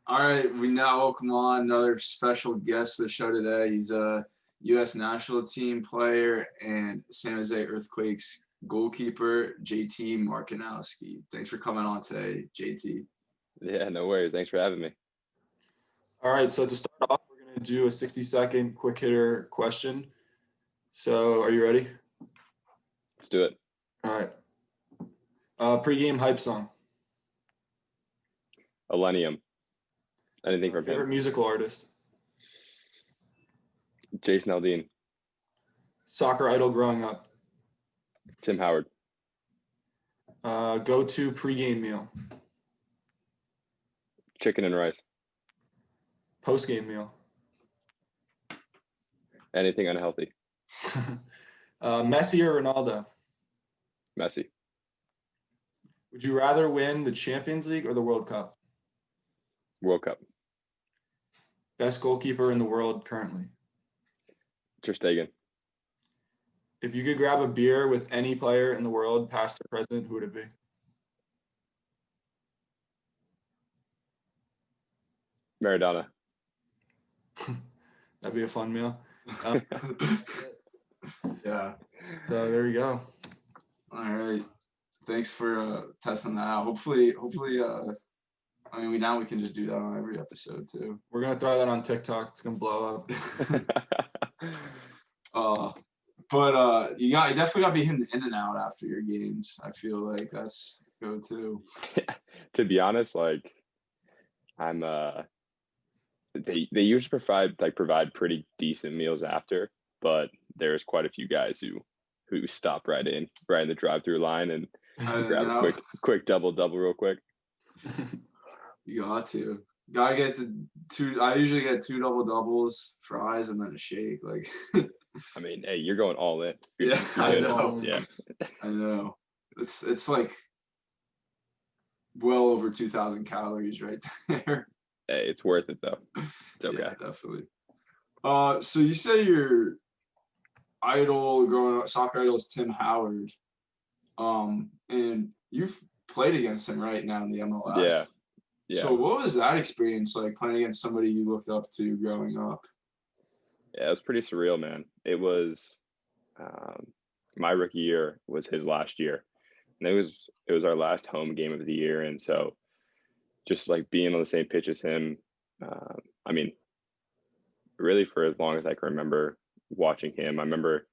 All right, we now welcome on another special guest to the show today. He's a U.S. national team player and San Jose Earthquakes goalkeeper, JT Marcinkowski. Thanks for coming on today, JT. Yeah, no worries. Thanks for having me. All right, so to start off, we're going to do a 60-second quick hitter question. So are you ready? Let's do it. All right. Pre-game hype song. Millennium. Anything from Favorite him? musical artist. Jason Aldean. Soccer idol growing up. Tim Howard. Go-to pre-game meal. Chicken and rice. Post-game meal. Anything unhealthy? Messi or Ronaldo? Messi. Would you rather win the Champions League or the World Cup? World Cup. Best goalkeeper in the world currently. Ter Stegen. If you could grab a beer with any player in the world, past or present, who would it be? Maradona. That'd be a fun meal. Yeah. So there you go. All right. Thanks for testing that out. Hopefully, now we can just do that on every episode too. We're going to throw that on TikTok. It's going to blow up. You definitely got to be hitting in and out after your games. I feel like that's go-to. To be honest, like I'm they usually provide pretty decent meals after, but there's quite a few guys who stop right in the drive-through line and grab a quick double real quick. You got to. Gotta get the two. I usually get 2 double doubles, fries, and then a shake. Like, I mean, hey, you're going all in. Yeah, I know. Yeah, I know. It's like well over 2,000 calories right there. Hey, it's worth it though. It's okay. Yeah, definitely. So you say your idol growing up, soccer idol is Tim Howard. And you've played against him right now in the MLS. Yeah. So what was that experience like playing against somebody you looked up to growing up? Yeah, it was pretty surreal, man. It was my rookie year was his last year, and it was our last home game of the year, and so just like being on the same pitch as him, I mean, really for as long as I can remember watching him. I remember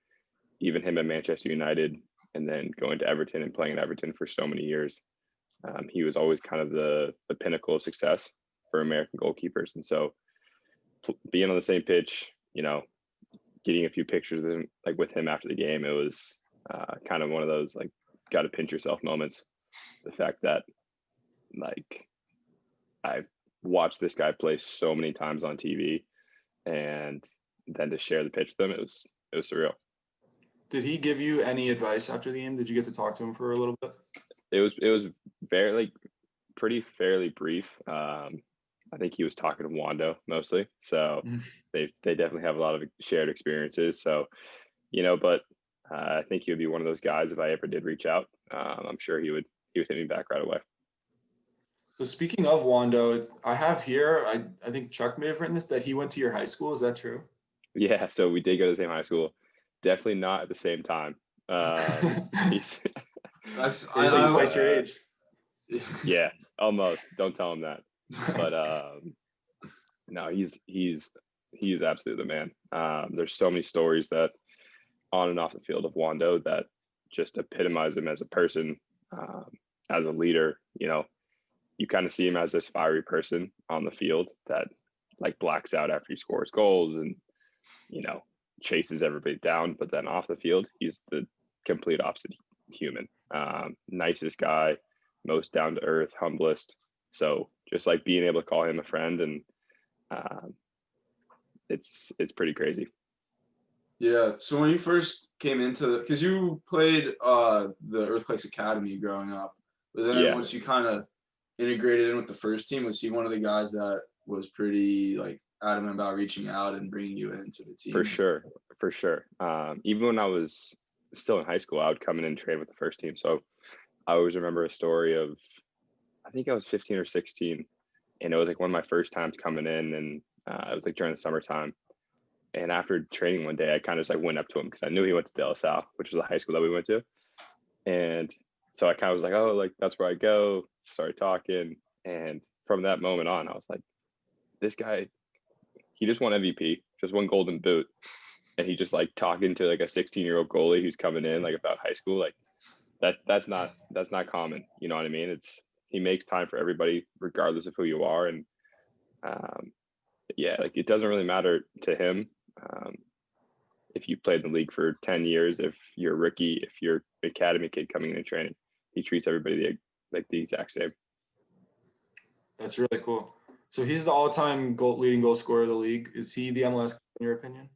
even him at Manchester United, and then going to Everton and playing at Everton for so many years. He was always kind of the pinnacle of success for American goalkeepers. And so being on the same pitch, getting a few pictures with him after the game, it was kind of one of those, like, got to pinch yourself moments. The fact that, like, I've watched this guy play so many times on TV, and then to share the pitch with him, it was surreal. Did he give you any advice after the game? Did you get to talk to him for a little bit? It was very pretty fairly brief. I think he was talking to Wando mostly, so they definitely have a lot of shared experiences. So, but I think he would be one of those guys if I ever did reach out. I'm sure he would hit me back right away. So speaking of Wando, I have here, I think Chuck may have written this, that he went to your high school. Is that true? Yeah, so we did go to the same high school. Definitely not at the same time. He's twice your age. Yeah, almost. Don't tell him that. But no, he's absolutely the man. There's so many stories that on and off the field of Wando that just epitomize him as a person, as a leader. You kind of see him as this fiery person on the field that like blacks out after he scores goals and chases everybody down, but then off the field he's the complete opposite human. Nicest guy, most down to earth, humblest. So just like being able to call him a friend, and it's pretty crazy. Yeah. So when you first came into because you played the Earthquakes Academy growing up, but then once you kind of integrated in with the first team, was he one of the guys that was pretty like adamant about reaching out and bringing you into the team? For sure. Even when I was still in high school, I would come in and train with the first team. So I always remember a story of, I think I was 15 or 16, And it was like one of my first times coming in, and it was like during the summertime. And after training one day, I kind of just like went up to him because I knew he went to De La Salle, which was a high school that we went to. And so I kind of was like, oh, like that's where I go. Started talking. And from that moment on, I was like, this guy, he just won MVP, just won Golden Boot. And he just like talking to like a 16-year-old goalie who's coming in like about high school. Like that's not common. You know what I mean? He makes time for everybody, regardless of who you are. And yeah, like it doesn't really matter to him. If you've played in the league for 10 years, if you're a rookie, if you're an academy kid coming in and training, he treats everybody like the exact same. That's really cool. So he's the all-time leading goal scorer of the league. Is he the MLS in your opinion?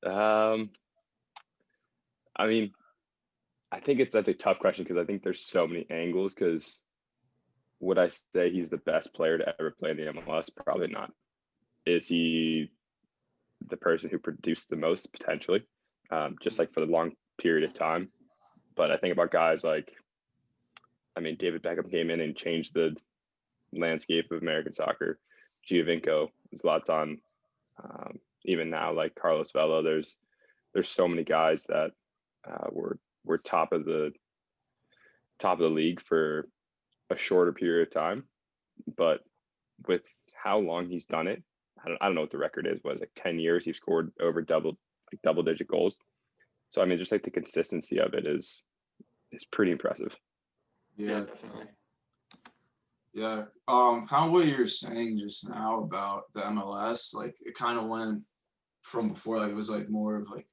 I mean, I think that's a tough question because I think there's so many angles. Because would I say he's the best player to ever play in the MLS? Probably not. Is he the person who produced the most potentially, just like for the long period of time? But I think about guys like, I mean, David Beckham came in and changed the landscape of American soccer. Giovinco, Zlatan, even now like Carlos Vela. There's so many guys that were top of the league for a shorter period of time, but with how long he's done it, I don't know what the record is. Was like 10 years he's scored over double digit goals. So I mean, just like the consistency of it is pretty impressive. Yeah, definitely. Yeah. Kind of what you were saying just now about the MLS, like it kind of went from before, like it was like more of like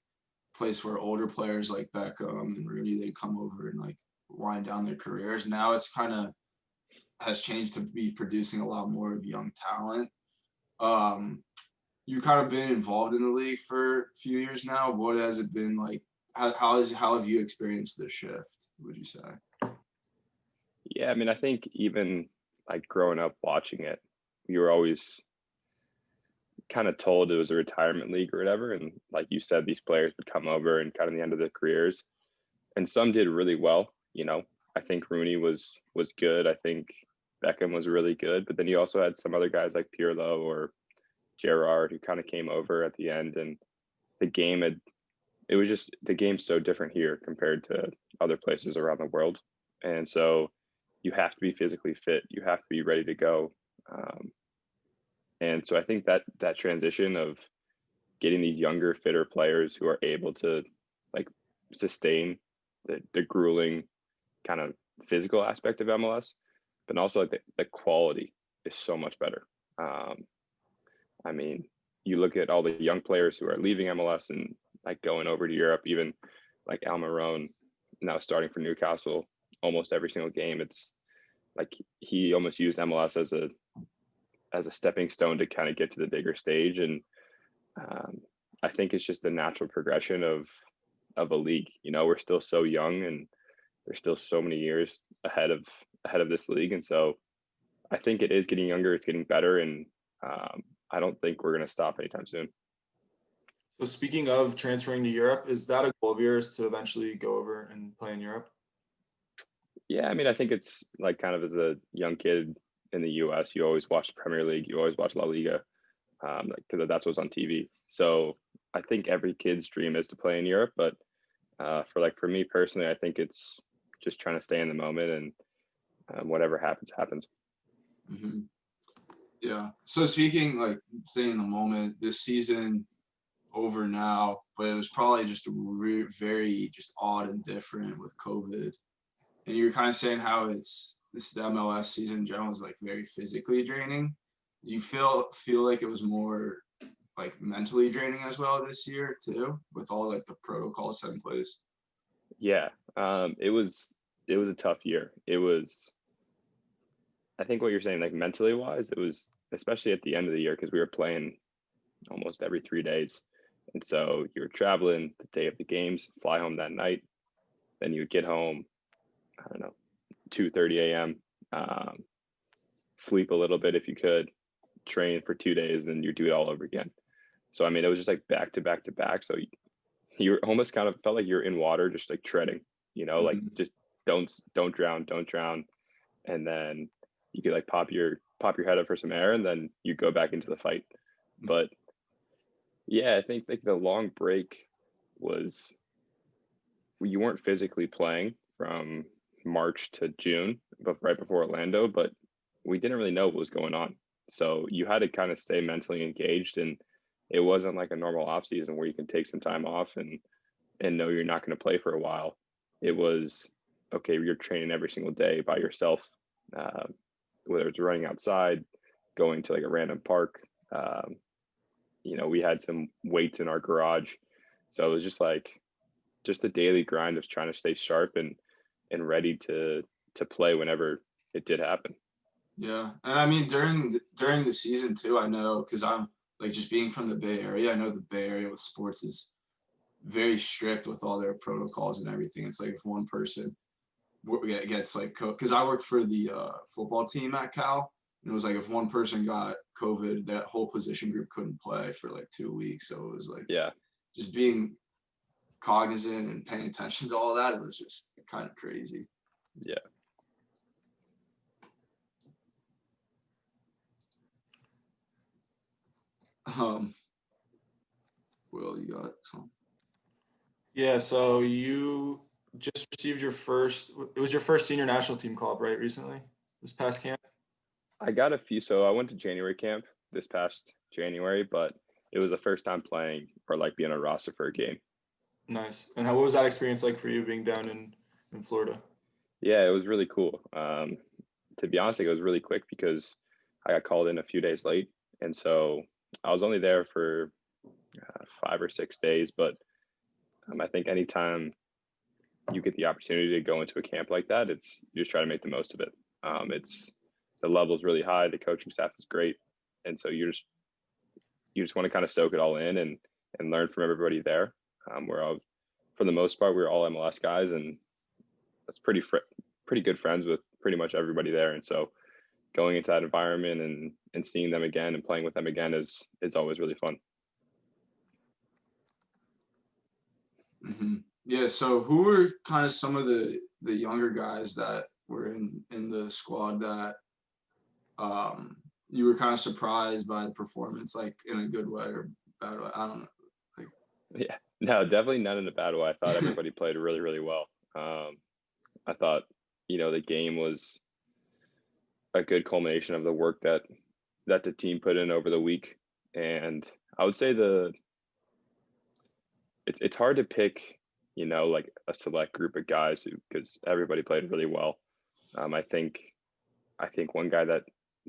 a place where older players like Beckham and Rooney, they come over and like wind down their careers. Now it's kind of has changed to be producing a lot more of young talent. You've kind of been involved in the league for a few years now. What has it been like? How have you experienced the shift, would you say? Yeah, I mean, I think even like growing up watching it, you were always kind of told it was a retirement league or whatever. And like you said, these players would come over and kind of the end of their careers. And some did really well, you know. I think Rooney was good. I think Beckham was really good. But then you also had some other guys like Pirlo or Gerrard who kind of came over at the end, and the game's so different here compared to other places around the world. And so you have to be physically fit. You have to be ready to go. And so I think that transition of getting these younger, fitter players who are able to like sustain the grueling kind of physical aspect of MLS, but also like the quality is so much better. I mean, you look at all the young players who are leaving MLS and like going over to Europe, even like Almiron now starting for Newcastle almost every single game. It's like he almost used MLS as a stepping stone to kind of get to the bigger stage. And I think it's just the natural progression of a league. You know, we're still so young and there's still so many years ahead of this league. And so I think it is getting younger, it's getting better. And I don't think we're going to stop anytime soon. So speaking of transferring to Europe, is that a goal of yours to eventually go over and play in Europe? Yeah, I mean, I think it's like kind of as a young kid in the U.S., you always watch the Premier League, you always watch La Liga, because that's what's on TV. So I think every kid's dream is to play in Europe, but for me personally, I think it's just trying to stay in the moment and whatever happens, happens. Mm-hmm. Yeah. So speaking like staying in the moment, this season over now, but it was probably just very just odd and different with COVID. And you were kind of saying how the MLS season in general is like very physically draining. Do you feel like it was more like mentally draining as well this year too, with all like the protocols set in place? Yeah, it was a tough year. It was, I think what you're saying, like mentally wise, it was especially at the end of the year because we were playing almost every 3 days. And so you were traveling the day of the games, fly home that night. Then you would get home, I don't know, 2:30 a.m., sleep a little bit if you could, train for 2 days, and you do it all over again. So, I mean, it was just like back to back to back. So you were almost kind of felt like you're in water, just like treading, you know, like just don't drown. And then you could like pop your head up for some air and then you go back into the fight. But yeah, I think like the long break was you weren't physically playing from March to June, but right before Orlando, but we didn't really know what was going on. So you had to kind of stay mentally engaged, and it wasn't like a normal off season where you can take some time off and know you're not going to play for a while. It was okay. You're training every single day by yourself, uh, whether it's running outside, going to like a random park. We had some weights in our garage, so it was just the daily grind of trying to stay sharp and ready to play whenever it did happen. Yeah, and I mean during the season too, I know because I'm like just being from the Bay Area, I know the Bay Area with sports is very strict with all their protocols and everything. It's like if one person gets like because I worked for the football team at Cal, and it was like if one person got COVID, that whole position group couldn't play for like 2 weeks. So it was like Yeah, just being cognizant and paying attention to all that. It was just kind of crazy. yeah. Will, you got some? Yeah, so you just received it was your first senior national team call up, right, recently? This past camp? I got a few. So I went to January camp this past January, but it was the first time playing or like being on a roster for a game. Nice. And what was that experience like for you being down in Florida? Yeah, it was really cool. To be honest, it was really quick because I got called in a few days late, and so I was only there for 5 or 6 days. But I think anytime you get the opportunity to go into a camp like that, you just try to make the most of it. It's the level's really high, the coaching staff is great, and so you just want to kind of soak it all in and learn from everybody there. For the most part, we were all MLS guys, and that's pretty good friends with pretty much everybody there. And so going into that environment and seeing them again and playing with them again is always really fun. Mm-hmm. Yeah. So who were kind of some of the younger guys that were in the squad that you were kind of surprised by the performance, like in a good way or bad way? I don't know. Like, yeah, no, definitely not in a bad way. I thought everybody played really, really well. I thought, the game was a good culmination of the work that the team put in over the week. And I would say it's hard to pick, like a select group of guys because everybody played really well. I think one guy that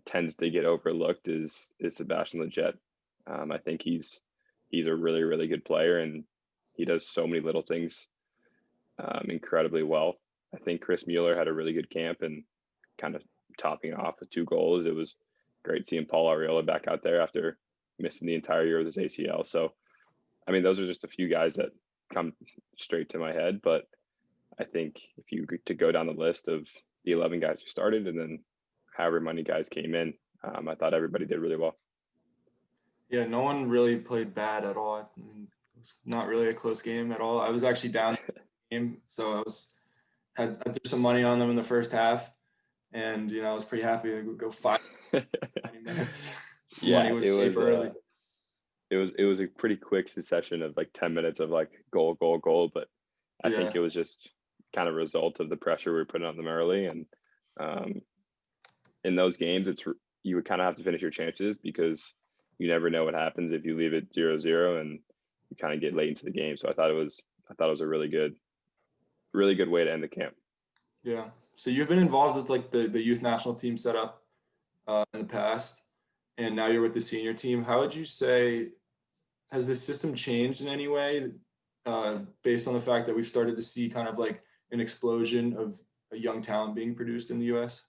tends to get overlooked is Sebastian Lletget. I think he's a really, really good player, and he does so many little things incredibly well. I think Chris Mueller had a really good camp and kind of topping it off with 2 goals. It was great seeing Paul Arriola back out there after missing the entire year with his ACL. So, I mean, those are just a few guys that come straight to my head. But I think if you to go down the list of the 11 guys who started and then however many guys came in, I thought everybody did really well. Yeah, no one really played bad at all. I mean, it was not really a close game at all. I was actually down in the game, so I threw some money on them in the first half, and I was pretty happy to go 20 minutes. Yeah, money was safe early. It was a pretty quick succession of like 10 minutes of like goal, but I think it was just kind of a result of the pressure we were putting on them early. And in those games, you would kind of have to finish your chances because you never know what happens if you leave it 0-0 and you kind of get late into the game. So I thought it was a really good way to end the camp. Yeah. So you've been involved with like the youth national team setup in the past, and now you're with the senior team. How would you say has this system changed in any way based on the fact that we've started to see kind of like an explosion of a young talent being produced in the U.S.?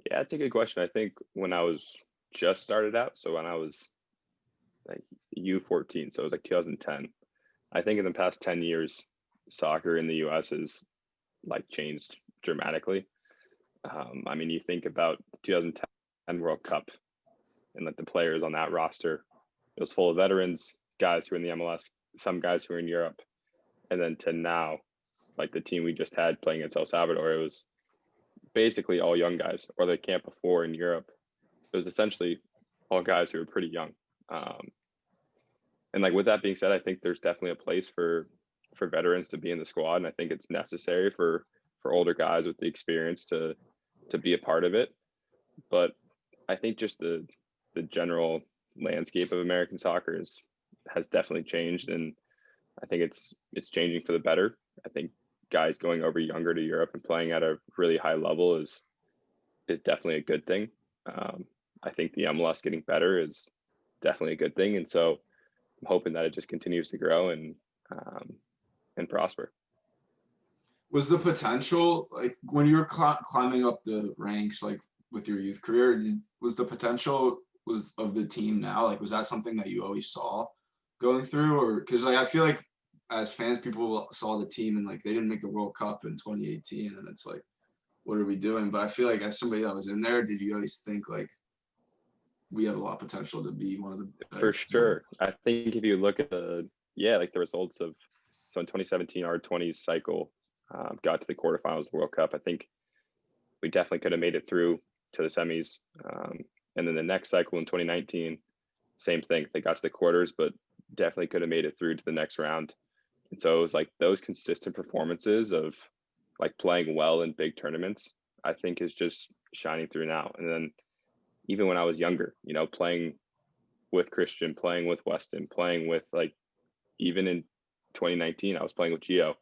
Yeah, that's a good question. I think when I was just started out, so when I was like U14, so it was like 2010. I think in the past 10 years, soccer in the U.S. has like changed dramatically. I mean, you think about the 2010 World Cup and like the players on that roster, it was full of veterans, guys who were in the MLS, some guys who were in Europe, and then to now, like the team we just had playing against El Salvador, it was basically all young guys, or the camp before in Europe, it was essentially all guys who were pretty young. And like with that being said, I think there's definitely a place for veterans to be in the squad, and I think it's necessary for older guys with the experience to be a part of it. But I think just the general landscape of American soccer has definitely changed, and I think it's changing for the better. I think guys going over younger to Europe and playing at a really high level is definitely a good thing. I think the MLS getting better is definitely a good thing, and so I'm hoping that it just continues to grow and prosper. Was the potential, like when you were climbing up the ranks, like with your youth career, was the potential of the team now, like was that something that you always saw going through? Or because like I feel like as fans, people saw the team and like they didn't make the World Cup in 2018, and it's like, what are we doing? But I feel like as somebody that was in there, did you always think like we have a lot of potential to be one of the better? For sure. I think if you look at the results of, so in 2017, our 20s cycle got to the quarterfinals of the World Cup. I think we definitely could have made it through to the semis. And then the next cycle in 2019, same thing. They got to the quarters, but definitely could have made it through to the next round. And so it was like those consistent performances of like playing well in big tournaments, I think is just shining through now. And then even when I was younger, you know, playing with Christian, playing with Weston, playing with like, even in 2019, I was playing with Gio.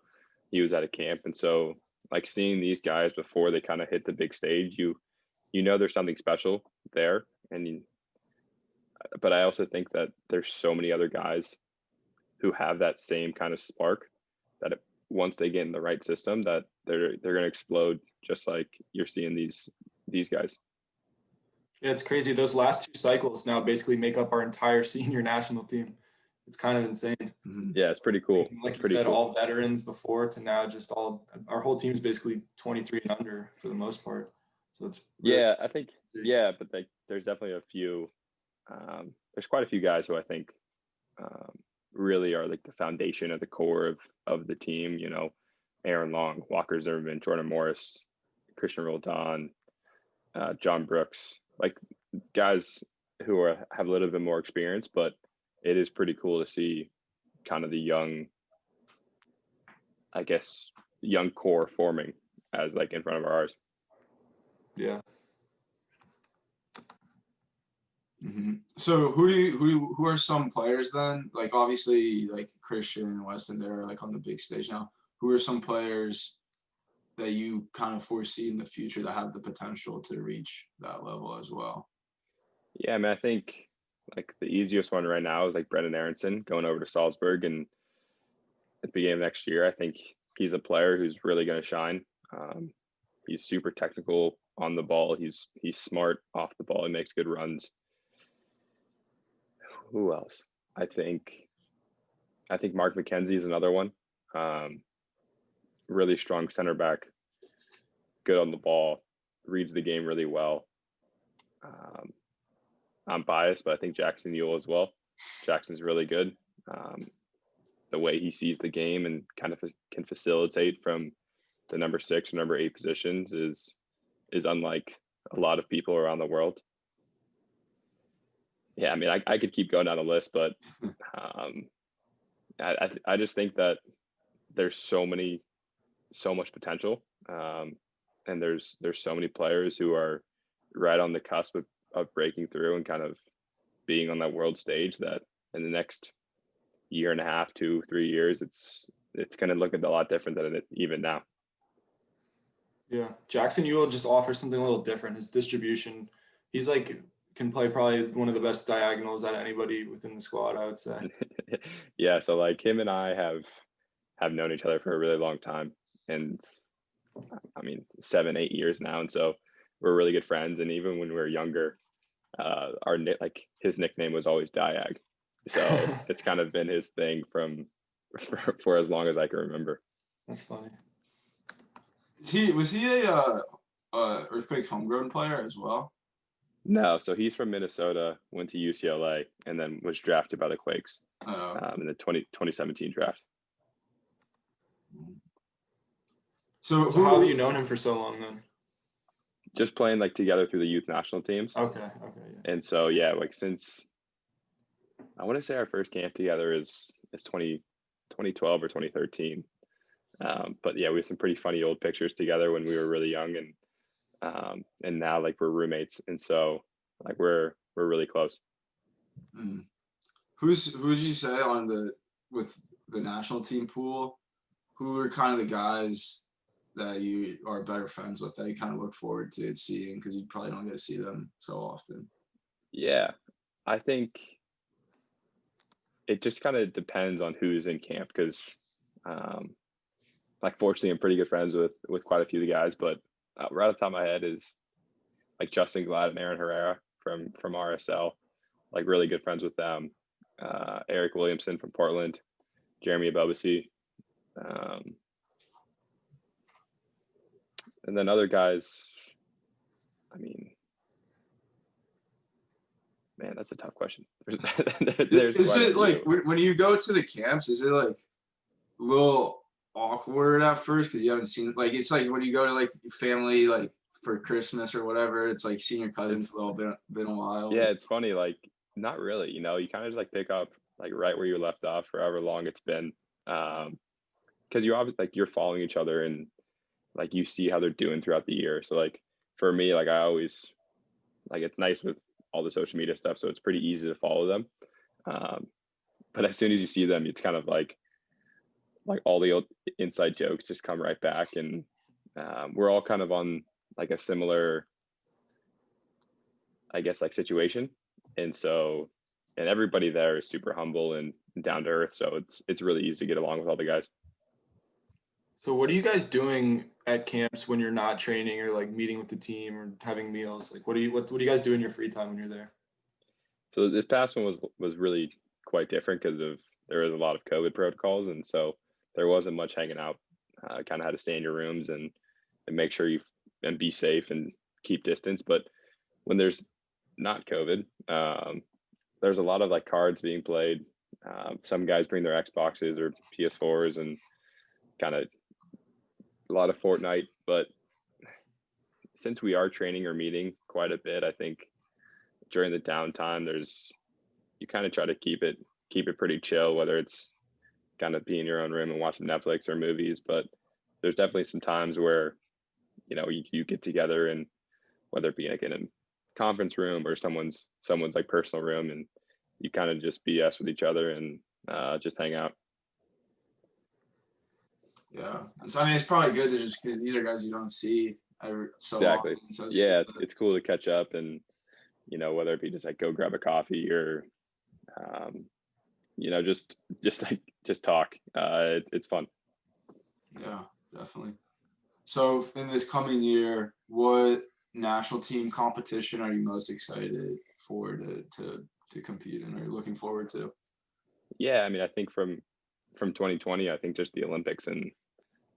He was at a camp. And so like seeing these guys before they kind of hit the big stage, you know, there's something special there. But I also think that there's so many other guys who have that same kind of spark that once they get in the right system, that they're going to explode, just like you're seeing these guys. Yeah, it's crazy. Those last two cycles now basically make up our entire senior national team. It's kind of insane. Yeah, it's pretty cool. Like you said, all veterans before to now just our whole team is basically 23 and under for the most part. So it's really I think, but like there's definitely a few, there's quite a few guys who I think really are like the foundation of the core of the team, you know, Aaron Long, Walker Zimmerman, Jordan Morris, Christian Roldan, John Brooks, like guys who have a little bit more experience, but it is pretty cool to see kind of the young core forming as like in front of our eyes. Yeah. Mm-hmm. So who are some players then? Like obviously like Christian and Weston, they're like on the big stage now. Who are some players that you kind of foresee in the future that have the potential to reach that level as well? Yeah, I mean, I think like the easiest one right now is like Brendan Aronson going over to Salzburg, and at the beginning of next year, I think he's a player who's really going to shine. He's super technical on the ball. He's smart off the ball. He makes good runs. Who else? I think Mark McKenzie is another one. Really strong center back, good on the ball, reads the game really well. I'm biased, but I think Jackson Ewell as well. Jackson's really good. The way he sees the game and kind of can facilitate from the number 6 or number 8 positions is unlike a lot of people around the world. Yeah, I mean, I could keep going down the list, but I just think that there's so much potential, and there's so many players who are right on the cusp of breaking through and kind of being on that world stage, that in the next year and a half, 2-3 years, it's going to look a lot different than it even now. Yeah, Jackson Ewell just offers something a little different. His distribution, he's like can play probably one of the best diagonals out of anybody within the squad, I would say. Yeah, so like him and I have known each other for a really long time, and I mean 7-8 years now, and so we're really good friends. And even when we were younger, his nickname was always Diag, so it's kind of been his thing for as long as I can remember. That's funny. Was he a Earthquakes homegrown player as well? No, so he's from Minnesota, went to UCLA, and then was drafted by the Quakes in the 2017 draft. So how have you known him for so long then? just playing like together through the youth national teams. Okay. Yeah. And so, yeah, like since I want to say our first camp together is 2012 or 2013. But yeah, we have some pretty funny old pictures together when we were really young, and now like we're roommates, and so like we're really close. Mm. Who would you say with the national team pool? Who are kind of the guys that you are better friends with that you kind of look forward to seeing because you probably don't get to see them so often? Yeah, I think it just kind of depends on who's in camp because, like, fortunately, I'm pretty good friends with quite a few of the guys, but right off the top of my head is like Justin Glad and Aaron Herrera from RSL, like really good friends with them. Eric Williamson from Portland, Jeremy Abubisi, and then other guys. I mean, man, that's a tough question. There's Is quite a it like few. when you go to the camps? Is it like a little awkward at first because you haven't seen like it's like when you go to like family like for Christmas or whatever, it's like seeing your cousins for a little been a while. Yeah, it's funny. Like, not really. You know, you kind of just like pick up like right where you left off, for however long it's been. Because you obviously like you're following each other and like you see how they're doing throughout the year. So like for me, like I always like it's nice with all the social media stuff, so it's pretty easy to follow them. Um, but as soon as you see them, it's kind of like all the old inside jokes just come right back, and we're all kind of on like a similar, I guess, like situation, and so and everybody there is super humble and down to earth, so it's really easy to get along with all the guys. So what are you guys doing at camps when you're not training or like meeting with the team or having meals? Like what do you guys do in your free time when you're there? So this past one was really quite different because of there was a lot of COVID protocols, and so there wasn't much hanging out. Kind of had to stay in your rooms and make sure you and be safe and keep distance. But when there's not COVID, there's a lot of like cards being played. Some guys bring their Xboxes or PS4s and kind of a lot of Fortnite. But since we are training or meeting quite a bit, I think during the downtime, you kind of try to keep it pretty chill, whether it's kind of be in your own room and watching Netflix or movies. But there's definitely some times where, you know, you get together and whether it be like in a conference room or someone's like personal room, and you kind of just BS with each other and just hang out. Yeah, so I mean, it's probably good to just because these are guys you don't see so Exactly. often. So Yeah, it's cool to catch up and, you know, whether it be just like go grab a coffee or, you know, just like just talk. It's fun. Yeah, definitely. So in this coming year, what national team competition are you most excited for to compete in or looking forward to? Yeah, I mean, I think from 2020, I think just the Olympics and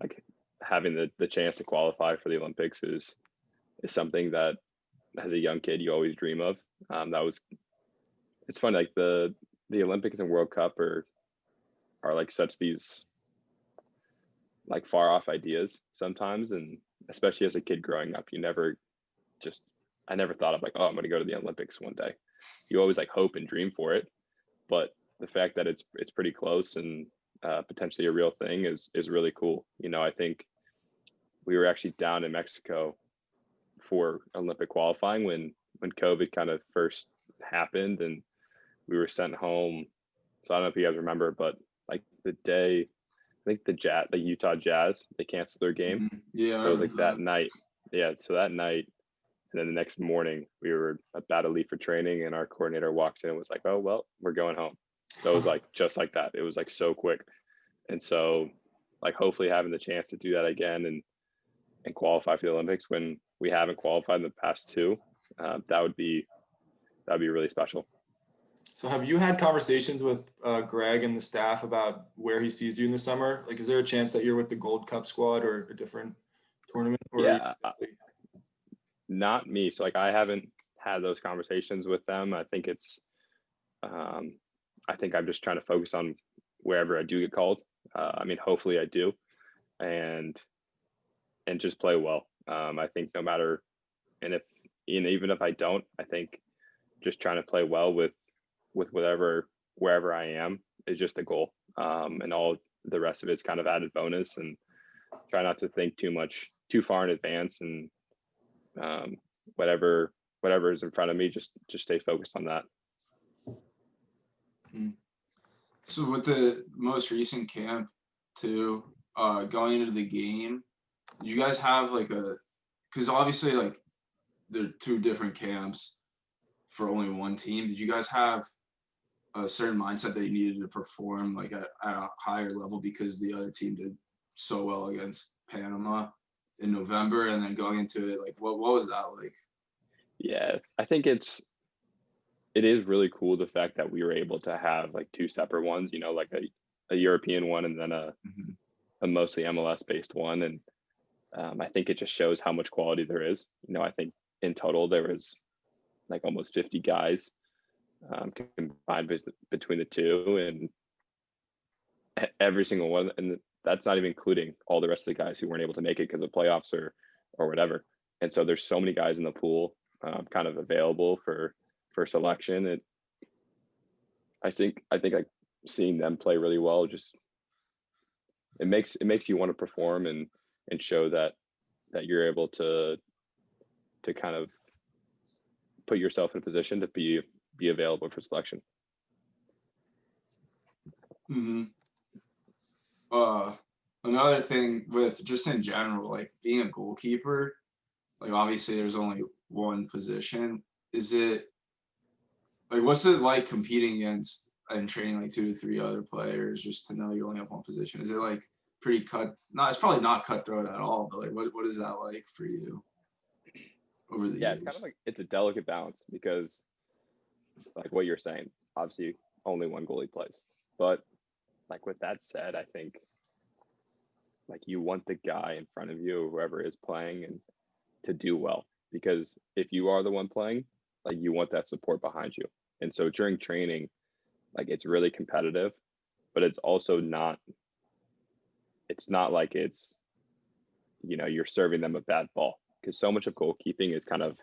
like having the chance to qualify for the Olympics is something that as a young kid you always dream of. It's fun, like the Olympics and World Cup are like such these like far off ideas sometimes, and especially as a kid growing up, I never thought of like, oh, I'm going to go to the Olympics one day. You always like hope and dream for it, but the fact that it's pretty close and potentially a real thing is really cool. You know, I think we were actually down in Mexico for Olympic qualifying when COVID kind of first happened, and we were sent home. So I don't know if you guys remember, but like the day, I think the Utah Jazz, they canceled their game. Mm-hmm. Yeah, So it was like that night. Yeah. So that night, and then the next morning we were about to leave for training, and our coordinator walks in and was like, "Oh, well, we're going home." So it was like just like that. It was like so quick. And so like hopefully having the chance to do that again and qualify for the Olympics when we haven't qualified in the past two, that would be really special. So have you had conversations with Greg and the staff about where he sees you in the summer? Like, is there a chance that you're with the Gold Cup squad or a different tournament? Or Yeah, not me. So like I haven't had those conversations with them. I think I think I'm just trying to focus on wherever I do get called. I mean, hopefully I do, and just play well. I think no matter And if, even if I don't, I think just trying to play well with wherever I am is just a goal. And all the rest of it's kind of added bonus, and try not to think too far in advance, and whatever is in front of me, just stay focused on that. So with the most recent camp too, going into the game, you guys have like because obviously like there are two different camps for only one team. Did you guys have a certain mindset that you needed to perform like at a higher level because the other team did so well against Panama in November, and then going into it, like what was that like? Yeah, I think it is really cool, the fact that we were able to have like two separate ones, like a European one, and then a mostly MLS based one. And I think it just shows how much quality there is. I think in total there was like almost 50 guys combined between the two, and every single one, and that's not even including all the rest of the guys who weren't able to make it because of playoffs or whatever. And so there's so many guys in the pool kind of available for selection. I think like seeing them play really well, just it makes you want to perform and show that you're able to kind of put yourself in a position to be available for selection. Another thing with just in general, like being a goalkeeper, like obviously there's only one position. Is it like, what's it like competing against and training like 2 to 3 other players just to know you only have one position? Is it like pretty it's probably not cutthroat at all, but like what is that like for you over the years? It's kind of like, it's a delicate balance, because like what you're saying, obviously only one goalie plays. But like with that said, I think like you want the guy in front of you, or whoever is playing, and to do well, because if you are the one playing, like you want that support behind you. And so during training, like it's really competitive, but it's also not like it's, you're serving them a bad ball, because so much of goalkeeping is kind of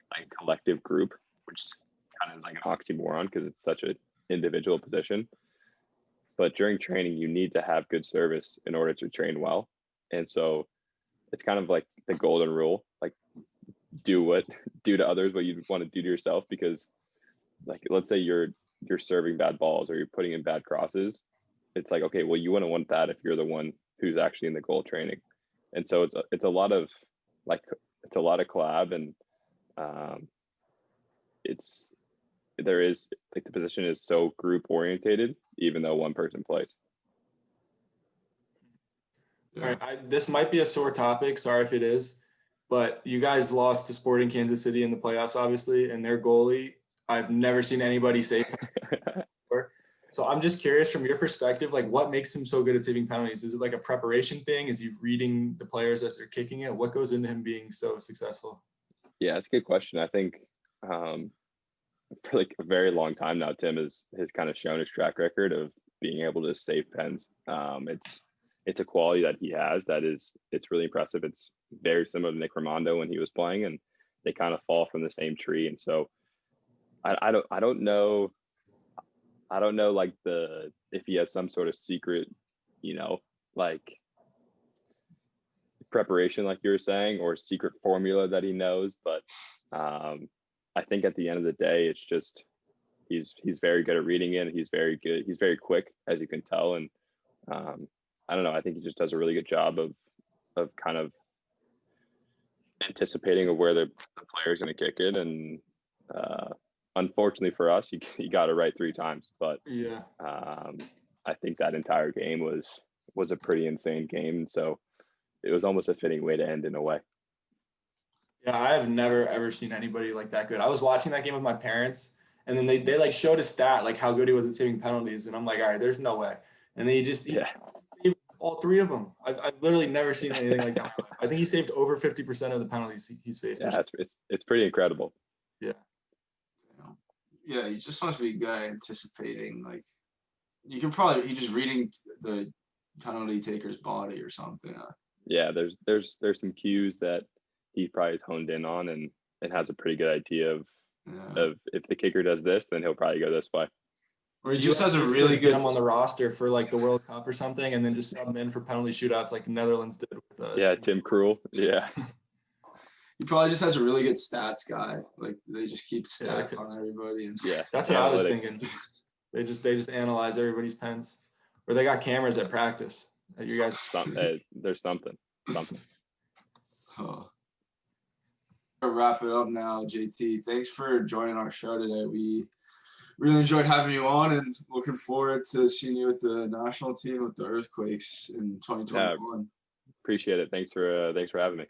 like a collective group, which kind of is like an oxymoron because it's such an individual position. But during training, you need to have good service in order to train well. And so it's kind of like the golden rule, like do to others what you want to do to yourself. Because like, let's say you're serving bad balls, or you're putting in bad crosses. It's like, okay, well, you wouldn't want that if you're the one who's actually in the goal training. And so it's a lot of collab, and there is like, the position is so group orientated, even though one person plays. All right, this might be a sore topic. Sorry if it is, but you guys lost to Sporting Kansas City in the playoffs, obviously, and their goalie, I've never seen anybody save before. So I'm just curious, from your perspective, like what makes him so good at saving penalties? Is it like a preparation thing? Is he reading the players as they're kicking it? What goes into him being so successful? Yeah, it's a good question. I think for like a very long time now, Tim has kind of shown his track record of being able to save pens. It's a quality that he has it's really impressive. It's very similar to Nick Raimondo when he was playing, and they kind of fall from the same tree. And so I don't know like if he has some sort of secret, like preparation, like you were saying, or secret formula that he knows. But I think at the end of the day, it's just he's very good at reading it. He's very good. He's very quick, as you can tell. And I don't know. I think he just does a really good job of kind of anticipating of where the player's going to kick it. And unfortunately for us, he got it right 3 times. But yeah, I think that entire game was a pretty insane game. And so it was almost a fitting way to end in a way. Yeah, I have never ever seen anybody like that good. I was watching that game with my parents, and then they like showed a stat like how good he was at saving penalties, and I'm like, all right, there's no way. And then he saved all 3 of them. I've literally never seen anything like that. I think he saved over 50% of the penalties he's faced. Yeah, it's pretty incredible. Yeah. Yeah, he just must be good at anticipating. Like he just reading the penalty taker's body or something. Yeah, there's some cues that he probably is honed in on, and and has a pretty good idea Yeah. of if the kicker does this, then he'll probably go this way. Or he The just US has a needs really to good. get him on the roster for like the World Cup or something, and then just sub him in for penalty shootouts like Netherlands did with Yeah, Tim Krul. Yeah. He probably just has a really good stats guy. Like they just keep Yeah, stats on everybody. And Yeah. that's what I was Analytics. thinking. They just analyze everybody's pens, or they got cameras at practice. You guys, There's something. Oh. I'll wrap it up now, JT. Thanks for joining our show today. We really enjoyed having you on, and looking forward to seeing you with the national team with the Earthquakes in 2021. Appreciate it. Thanks for having me.